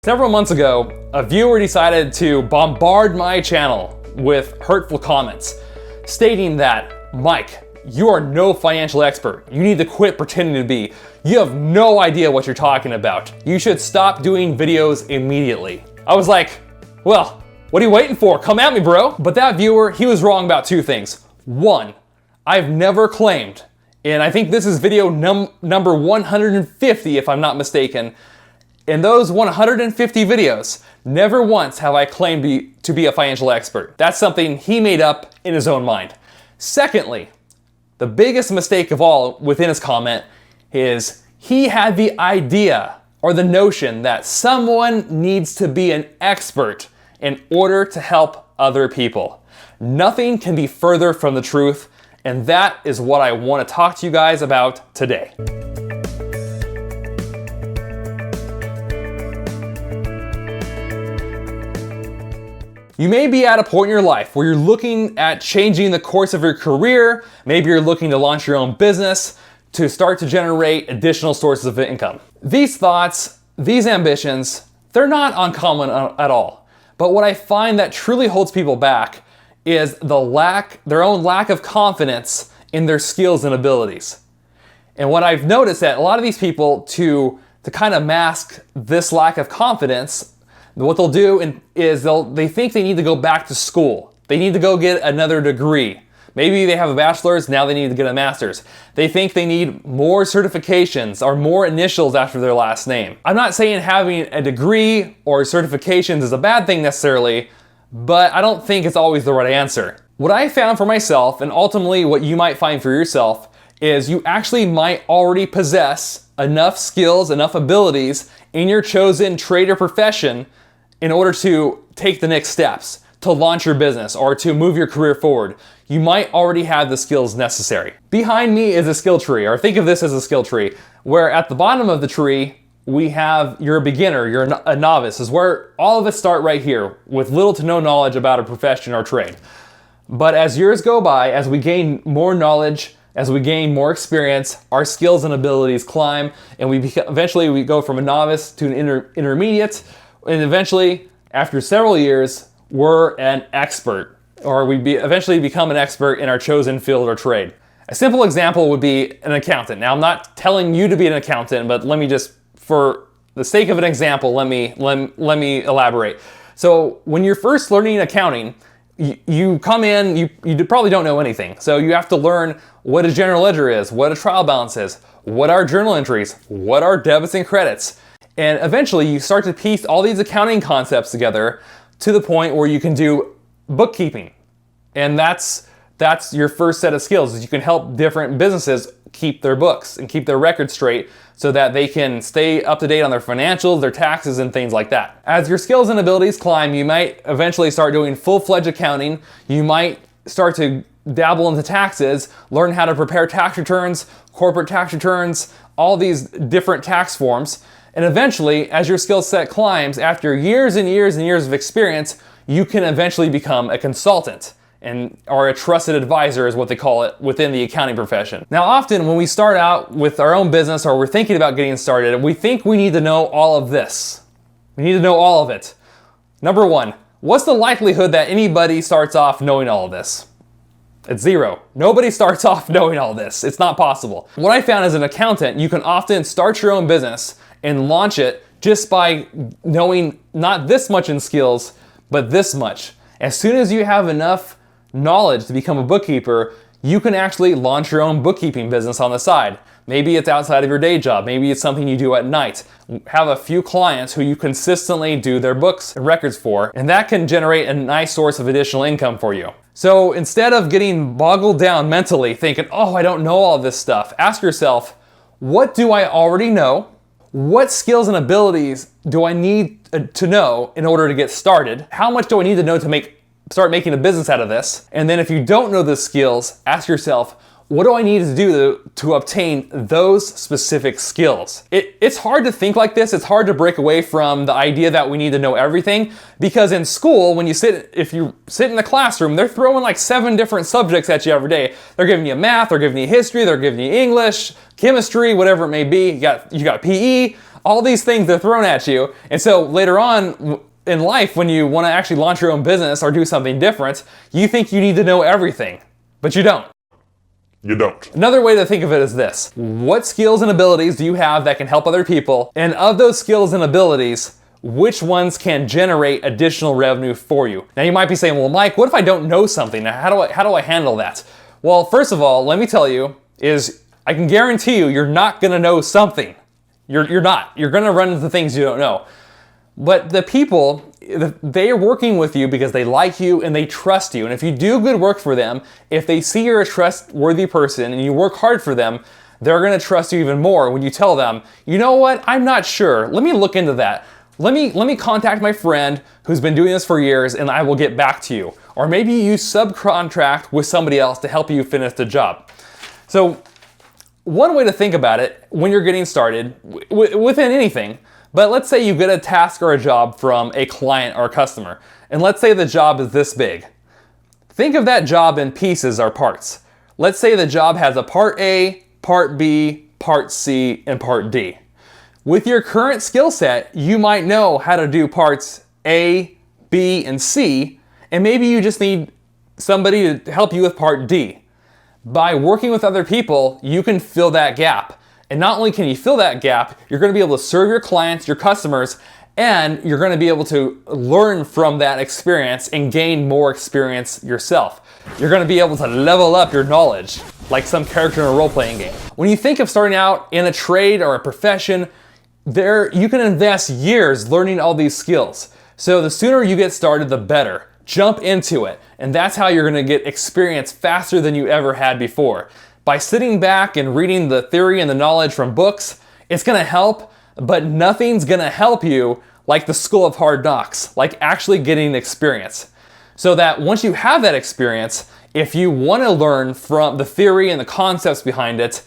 Several months ago, a viewer decided to bombard my channel with hurtful comments, stating that, Mike, you are no financial expert. You need to quit pretending to be. You have no idea what you're talking about. You should stop doing videos immediately. I was like, well, what are you waiting for? Come at me, bro. But that viewer, he was wrong about two things. One, I've never claimed, and I think this is video number 150 if I'm not mistaken, in those 150 videos, never once have I claimed to be a financial expert. That's something he made up in his own mind. Secondly, the biggest mistake of all within his comment is he had the idea or the notion that someone needs to be an expert in order to help other people. Nothing can be further from the truth, and that is what I want to talk to you guys about today. You may be at a point in your life where you're looking at changing the course of your career. Maybe you're looking to launch your own business to start to generate additional sources of income. These thoughts, these ambitions, they're not uncommon at all. But what I find that truly holds people back is their own lack of confidence in their skills and abilities. And what I've noticed that a lot of these people, to kind of mask this lack of confidence, what they'll do is they think they need to go back to school. They need to go get another degree. Maybe they have a bachelor's, now they need to get a master's. They think they need more certifications or more initials after their last name. I'm not saying having a degree or certifications is a bad thing necessarily, but I don't think it's always the right answer. What I found for myself, and ultimately what you might find for yourself, is you actually might already possess enough skills, enough abilities in your chosen trade or profession in order to take the next steps, to launch your business or to move your career forward. You might already have the skills necessary. Behind me is a skill tree, or think of this as a skill tree, where at the bottom of the tree, you're a beginner, you're a novice, is where all of us start right here with little to no knowledge about a profession or trade. But as years go by, as we gain more knowledge, as we gain more experience, our skills and abilities climb, and eventually we go from a novice to an intermediate, and eventually, after several years, we're an expert, or we eventually become an expert in our chosen field or trade. A simple example would be an accountant. Now, I'm not telling you to be an accountant, but let me just, for the sake of an example, let me elaborate. So when you're first learning accounting, you come in, you probably don't know anything. So you have to learn what a general ledger is, what a trial balance is, what are journal entries, what are debits and credits. And eventually you start to piece all these accounting concepts together to the point where you can do bookkeeping. And that's your first set of skills, is you can help different businesses keep their books and keep their records straight so that they can stay up to date on their financials, their taxes, and things like that. As your skills and abilities climb, you might eventually start doing full-fledged accounting. You might start to dabble into taxes, learn how to prepare tax returns, corporate tax returns, all these different tax forms. And eventually, as your skill set climbs, after years and years and years of experience, you can eventually become a consultant, or a trusted advisor is what they call it within the accounting profession. Now, often when we start out with our own business or we're thinking about getting started, we think we need to know all of this. We need to know all of it. Number one, what's the likelihood that anybody starts off knowing all of this? It's zero. Nobody starts off knowing all this. It's not possible. What I found as an accountant, you can often start your own business and launch it just by knowing not this much in skills, but this much. As soon as you have enough knowledge to become a bookkeeper, you can actually launch your own bookkeeping business on the side. Maybe it's outside of your day job. Maybe it's something you do at night. Have a few clients who you consistently do their books and records for, and that can generate a nice source of additional income for you. So instead of getting boggled down mentally thinking, oh, I don't know all this stuff, ask yourself, what do I already know? What skills and abilities do I need to know in order to get started? How much do I need to know to start making a business out of this? And then if you don't know the skills, ask yourself, what do I need to do to obtain those specific skills? It's hard to think like this. It's hard to break away from the idea that we need to know everything, because in school, if you sit in the classroom, they're throwing like 7 different subjects at you every day. They're giving you math, they're giving you history, they're giving you English, chemistry, whatever it may be. You got PE, All these things are thrown at you. And so later on in life, when you want to actually launch your own business or do something different, you think you need to know everything, but you don't. You don't. Another way to think of it is this. What skills and abilities do you have that can help other people? And of those skills and abilities, which ones can generate additional revenue for you? Now you might be saying, well, Mike, what if I don't know something? How do I handle that? Well, first of all, let me tell you, I can guarantee you're not gonna know something. You're not. You're gonna run into things you don't know. But the people, they are working with you because they like you and they trust you. And if you do good work for them, if they see you're a trustworthy person and you work hard for them, they're gonna trust you even more when you tell them, you know what, I'm not sure. Let me look into that. Let me contact my friend who's been doing this for years and I will get back to you. Or maybe you subcontract with somebody else to help you finish the job. So one way to think about it when you're getting started within anything, but let's say you get a task or a job from a client or a customer, and let's say the job is this big. Think of that job in pieces or parts. Let's say the job has a part A, part B, part C, and part D. With your current skill set, you might know how to do parts A, B, and C, and maybe you just need somebody to help you with part D. By working with other people, you can fill that gap. And not only can you fill that gap, you're going to be able to serve your clients, your customers, and you're going to be able to learn from that experience and gain more experience yourself. You're going to be able to level up your knowledge like some character in a role-playing game. When you think of starting out in a trade or a profession, you can invest years learning all these skills. So the sooner you get started, the better. Jump into it. And that's how you're going to get experience faster than you ever had before. By sitting back and reading the theory and the knowledge from books, it's going to help, but nothing's going to help you like the School of Hard Knocks, like actually getting experience. So that once you have that experience, if you want to learn from the theory and the concepts behind it,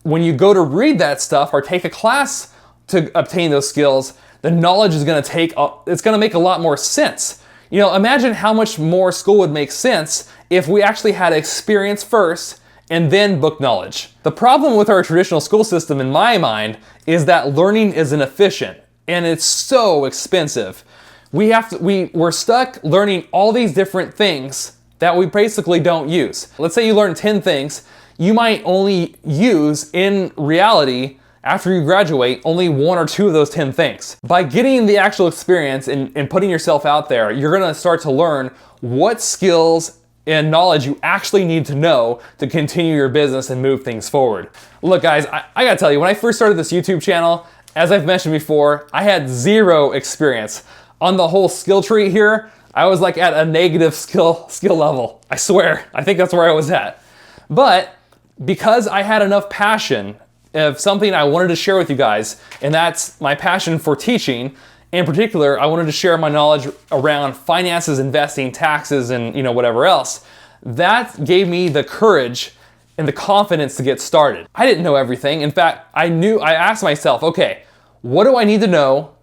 when you go to read that stuff or take a class to obtain those skills, the knowledge is going to make a lot more sense. You know, imagine how much more school would make sense if we actually had experience first and then book knowledge. The problem with our traditional school system, in my mind, is that learning is inefficient and it's so expensive. We're stuck learning all these different things that we basically don't use. Let's say you learn 10 things, you might only use in reality after you graduate only 1 or 2 of those 10 things. By getting the actual experience and putting yourself out there, you're gonna start to learn what skills and knowledge you actually need to know to continue your business and move things forward. Look guys, I gotta tell you, when I first started this YouTube channel, as I've mentioned before, I had 0 experience. On the whole skill tree here, I was like at a negative skill level. I swear, I think that's where I was at. But because I had enough passion of something I wanted to share with you guys, and that's my passion for teaching. In particular, I wanted to share my knowledge around finances, investing, taxes, and whatever else. That gave me the courage and the confidence to get started. I didn't know everything. In fact, I asked myself, okay, what do I need to know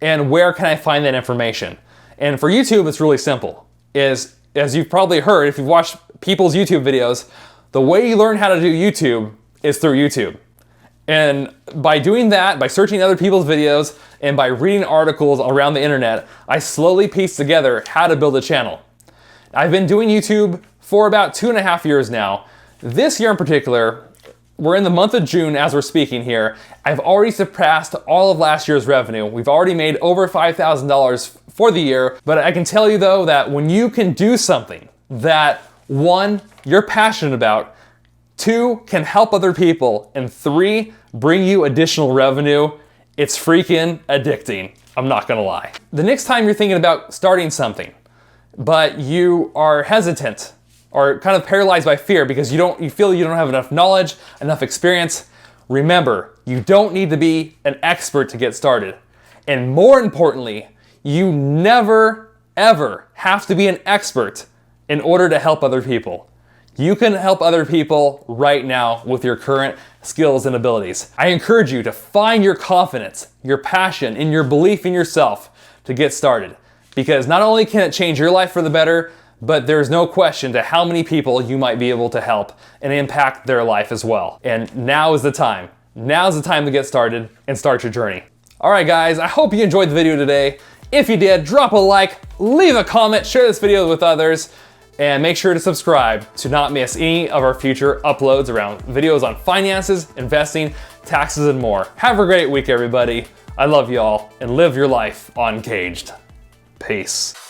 and where can I find that information? And for YouTube, it's really simple. As you've probably heard, if you've watched people's YouTube videos, the way you learn how to do YouTube is through YouTube. And by doing that, by searching other people's videos, and by reading articles around the internet, I slowly pieced together how to build a channel. I've been doing YouTube for about 2.5 years now. This year in particular, we're in the month of June as we're speaking here. I've already surpassed all of last year's revenue. We've already made over $5,000 for the year. But I can tell you though that when you can do something that 1, you're passionate about, 2, can help other people, and 3, bring you additional revenue, it's freaking addicting. I'm not gonna lie. The next time you're thinking about starting something, but you are hesitant or kind of paralyzed by fear because you feel you don't have enough knowledge, enough experience, remember, you don't need to be an expert to get started. And more importantly, you never, ever have to be an expert in order to help other people. You can help other people right now with your current skills and abilities. I encourage you to find your confidence, your passion, and your belief in yourself to get started. Because not only can it change your life for the better, but there's no question to how many people you might be able to help and impact their life as well. And now is the time. Now's the time to get started and start your journey. All right, guys, I hope you enjoyed the video today. If you did, drop a like, leave a comment, share this video with others, and make sure to subscribe to not miss any of our future uploads around videos on finances, investing, taxes, and more. Have a great week, everybody. I love y'all, and live your life uncaged. Peace.